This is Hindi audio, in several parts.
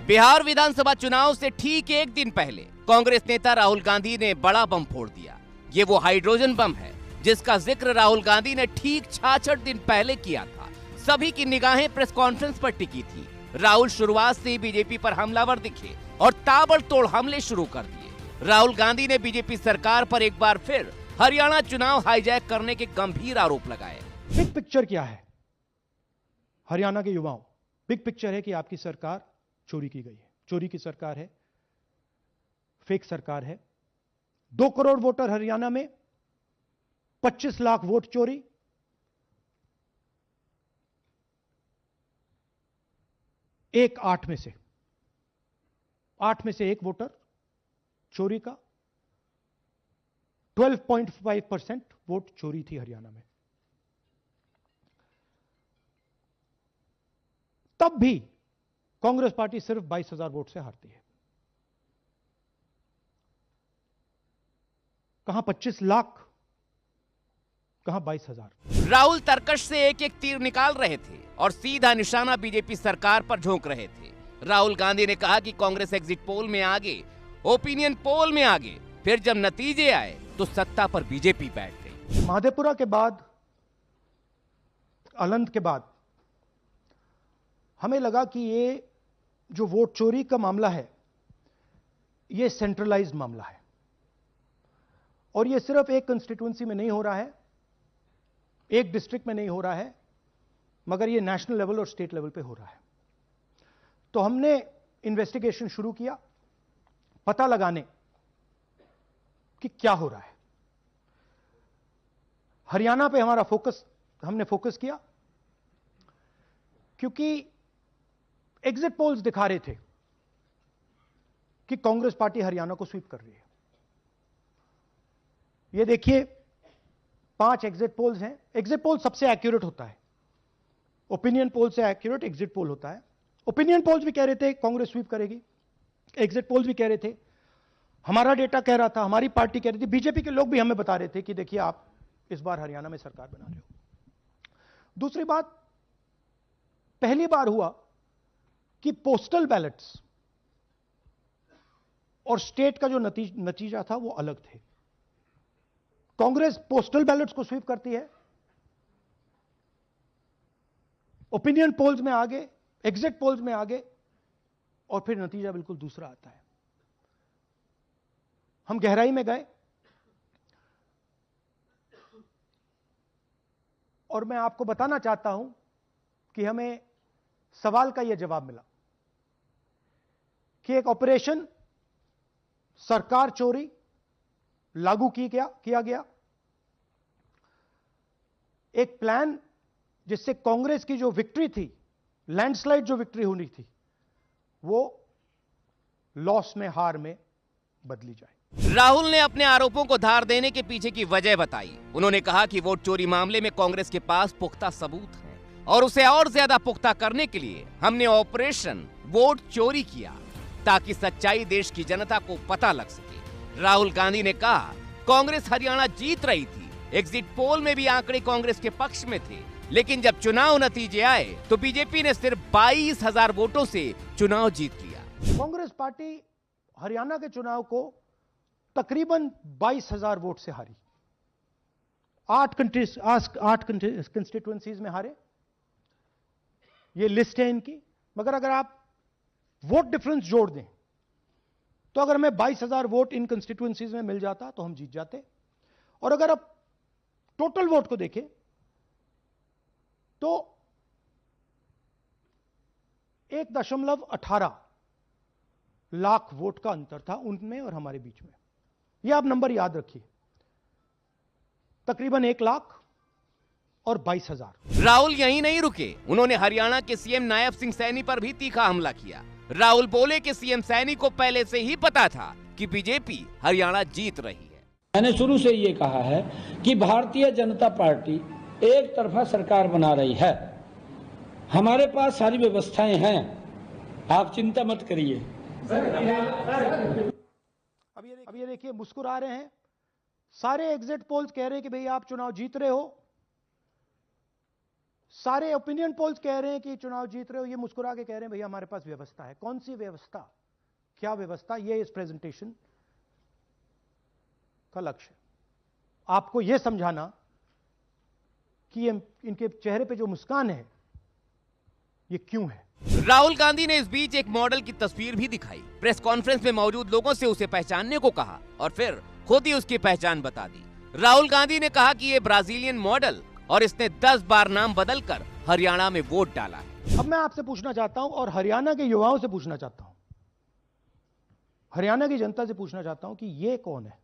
बिहार विधानसभा चुनाव से ठीक एक दिन पहले कांग्रेस नेता राहुल गांधी ने बड़ा बम फोड़ दिया। ये वो हाइड्रोजन बम है जिसका जिक्र राहुल गांधी ने ठीक 66 दिन पहले किया था। सभी की निगाहें प्रेस कॉन्फ्रेंस पर टिकी थी। राहुल शुरुआत से ही बीजेपी पर हमलावर दिखे और ताबड़तोड़ हमले शुरू कर दिए। राहुल गांधी ने बीजेपी सरकार पर एक बार फिर हरियाणा चुनाव हाईजैक करने के गंभीर आरोप लगाए। बिग पिक्चर क्या है हरियाणा के युवाओं? बिग पिक्चर है कि आपकी सरकार चोरी की गई है, चोरी की सरकार है, फेक सरकार है। 2 करोड़ वोटर हरियाणा में, 25 लाख वोट चोरी। एक 8 में से एक वोटर चोरी का। 12.5% वोट चोरी थी हरियाणा में। तब भी कांग्रेस पार्टी सिर्फ 22,000 वोट से हारती है। कहां 25 लाख, कहां 22,000। राहुल तरकश से एक एक तीर निकाल रहे थे और सीधा निशाना बीजेपी सरकार पर झोंक रहे थे। राहुल गांधी ने कहा कि कांग्रेस एग्जिट पोल में आगे, ओपिनियन पोल में आगे, फिर जब नतीजे आए तो सत्ता पर बीजेपी बैठ गई। माधेपुरा के बाद, अलंध के बाद हमें लगा कि ये जो वोट चोरी का मामला है, ये सेंट्रलाइज्ड मामला है और ये सिर्फ एक कंस्टिट्यूएंसी में नहीं हो रहा है, एक डिस्ट्रिक्ट में नहीं हो रहा है, मगर ये नेशनल लेवल और स्टेट लेवल पे हो रहा है। तो हमने इन्वेस्टिगेशन शुरू किया, पता लगाने कि क्या हो रहा है। हरियाणा पे हमने फोकस किया क्योंकि एग्जिट पोल्स दिखा रहे थे कि कांग्रेस पार्टी हरियाणा को स्वीप कर रही है। ये देखिए 5 एग्जिट पोल्स हैं। एग्जिट पोल सबसे एक्यूरेट होता है, ओपिनियन पोल से एक्यूरेट एग्जिट पोल होता है। ओपिनियन पोल्स भी कह रहे थे कांग्रेस स्वीप करेगी, एग्जिट पोल्स भी कह रहे थे, हमारा डेटा कह रहा था, हमारी पार्टी कह रही थी, बीजेपी के लोग भी हमें बता रहे थे कि देखिए आप इस बार हरियाणा में सरकार बना रहे हो। दूसरी बात, पहली बार हुआ कि पोस्टल बैलेट्स और स्टेट का जो नतीजा था वो अलग थे। कांग्रेस पोस्टल बैलेट्स को स्वीप करती है, ओपिनियन पोल्स में आगे, एग्जिट पोल्स में आगे, और फिर नतीजा बिल्कुल दूसरा आता है। हम गहराई में गए और मैं आपको बताना चाहता हूं कि हमें सवाल का यह जवाब मिला कि एक ऑपरेशन सरकार चोरी लागू किया गया, एक प्लान जिससे कांग्रेस की जो विक्ट्री थी, लैंडस्लाइड जो विक्ट्री होनी थी, वो लॉस में, हार में बदली जाए। राहुल ने अपने आरोपों को धार देने के पीछे की वजह बताई। उन्होंने कहा कि वोट चोरी मामले में कांग्रेस के पास पुख्ता सबूत है और उसे और ज्यादा पुख्ता करने के लिए हमने ऑपरेशन वोट चोरी किया ताकि सच्चाई देश की जनता को पता लग सके। राहुल गांधी ने कहा कांग्रेस हरियाणा जीत रही थी, एग्जिट पोल में भी आंकड़े कांग्रेस के पक्ष में थे, लेकिन जब चुनाव नतीजे आए तो बीजेपी ने सिर्फ 22,000 वोटों से चुनाव जीत लिया। कांग्रेस पार्टी हरियाणा के चुनाव को तकरीबन 22,000 वोट से हारी। 8 कंस्टिट्यूएंसीज में हारे, ये लिस्ट है इनकी। मगर अगर आप वोट डिफरेंस जोड़ दें तो अगर हमें 22,000 वोट इन कंस्टिट्यूएंसीज में मिल जाता तो हम जीत जाते। और अगर आप टोटल वोट को देखें तो 1.18 लाख वोट का अंतर था उनमें और हमारे बीच में। यह आप नंबर याद रखिए, तकरीबन 1 लाख और 22,000। राहुल यहीं नहीं रुके, उन्होंने हरियाणा के सीएम नायब सिंह सैनी पर भी तीखा हमला किया। राहुल बोले कि सीएम सैनी को पहले से ही पता था कि बीजेपी हरियाणा जीत रही है। मैंने शुरू से ये कहा है कि भारतीय जनता पार्टी एक तरफा सरकार बना रही है, हमारे पास सारी व्यवस्थाएं हैं, आप चिंता मत करिए। अब ये देखिए मुस्कुरा रहे हैं, सारे एग्जिट पोल्स कह रहे हैं कि भाई आप चुनाव जीत रहे हो, सारे ओपिनियन पोल्स कह रहे हैं कि चुनाव जीत रहे हो, ये मुस्कुरा के कह रहे हैं भैया हमारे पास व्यवस्था है। कौन सी व्यवस्था, क्या व्यवस्था, ये इस प्रेजेंटेशन का लक्ष्य है। आपको यह समझाना कि ये इनके चेहरे पे जो मुस्कान है ये क्यों है। राहुल गांधी ने इस बीच एक मॉडल की तस्वीर भी दिखाई। प्रेस कॉन्फ्रेंस में मौजूद लोगों से उसे पहचानने को कहा और फिर खुद ही उसकी पहचान बता दी। राहुल गांधी ने कहा कि ये ब्राजीलियन मॉडल और इसने 10 बार नाम बदलकर हरियाणा में वोट डाला है। अब मैं आपसे पूछना चाहता हूं और हरियाणा के युवाओं से पूछना चाहता हूं, हरियाणा की जनता से पूछना चाहता हूं कि ये कौन है,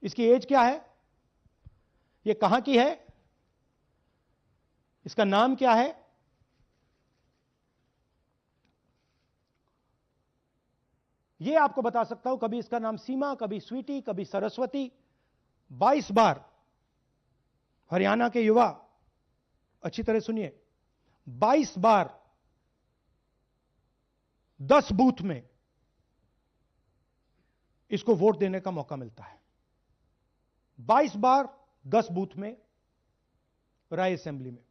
इसकी एज क्या है, ये कहां की है, इसका नाम क्या है। ये आपको बता सकता हूं, कभी इसका नाम सीमा, कभी स्वीटी, कभी सरस्वती। 22 बार हरियाणा के युवा, अच्छी तरह सुनिए, 22 बार 10 बूथ में इसको वोट देने का मौका मिलता है। 22 बार 10 बूथ में राय असेंबली में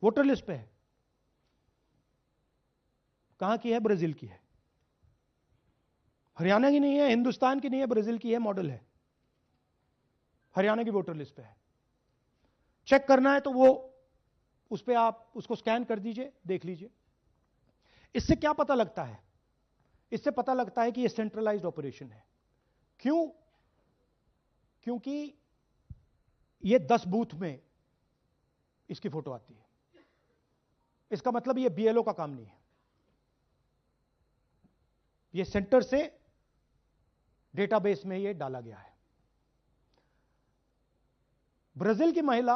वोटर लिस्ट पे है। कहां की है? ब्राजील की है, हरियाणा की नहीं है, हिंदुस्तान की नहीं है, ब्राजील की है, मॉडल है, हरियाणा की वोटर लिस्ट पे है। चेक करना है तो वो उस पे आप उसको स्कैन कर दीजिए, देख लीजिए। इससे क्या पता लगता है? इससे पता लगता है कि ये सेंट्रलाइज्ड ऑपरेशन है। क्यों? क्योंकि ये 10 बूथ में इसकी फोटो आती है। इसका मतलब ये बीएलओ का काम नहीं है, ये सेंटर से डेटाबेस में ये डाला गया है। ब्राजील की महिला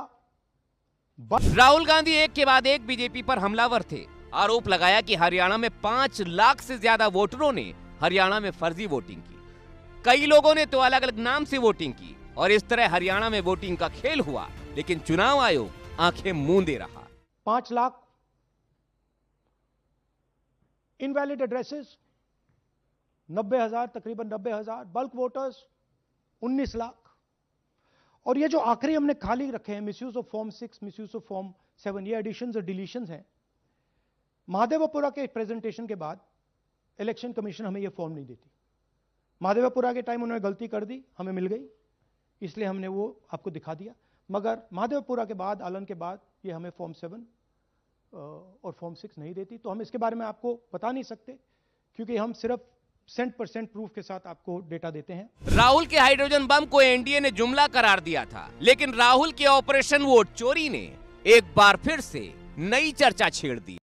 राहुल गांधी एक के बाद एक बीजेपी पर हमलावर थे। आरोप लगाया कि हरियाणा में 5 लाख से ज्यादा वोटरों ने हरियाणा में फर्जी वोटिंग की। कई लोगों ने तो अलग अलग नाम से वोटिंग की और इस तरह हरियाणा में वोटिंग का खेल हुआ, लेकिन चुनाव आयोग आंखें मूंदे रहा। 5 लाख इनवैलिड एड्रेसेस, 90,000, तकरीबन 90,000 बल्क वोटर्स, 19 लाख। और ये जो आखिरी हमने खाली रखे हैं, misuse of form 6, misuse of form 7, ये एडिशंस और डिलीशंस हैं। महादेवपुरा के प्रेजेंटेशन के बाद इलेक्शन कमीशन हमें ये फॉर्म नहीं देती। महादेवपुरा के टाइम उन्होंने गलती कर दी, हमें मिल गई, इसलिए हमने वो आपको दिखा दिया। मगर महादेवपुरा के बाद, आलन के बाद ये हमें फॉर्म 7 और फॉर्म 6 नहीं देती। तो हम इसके बारे में आपको बता नहीं सकते, क्योंकि हम सिर्फ 100% प्रूफ के साथ आपको डेटा देते हैं। राहुल के हाइड्रोजन बम को एनडीए ने जुमला करार दिया था, लेकिन राहुल के ऑपरेशन वोट चोरी ने एक बार फिर से नई चर्चा छेड़ दी।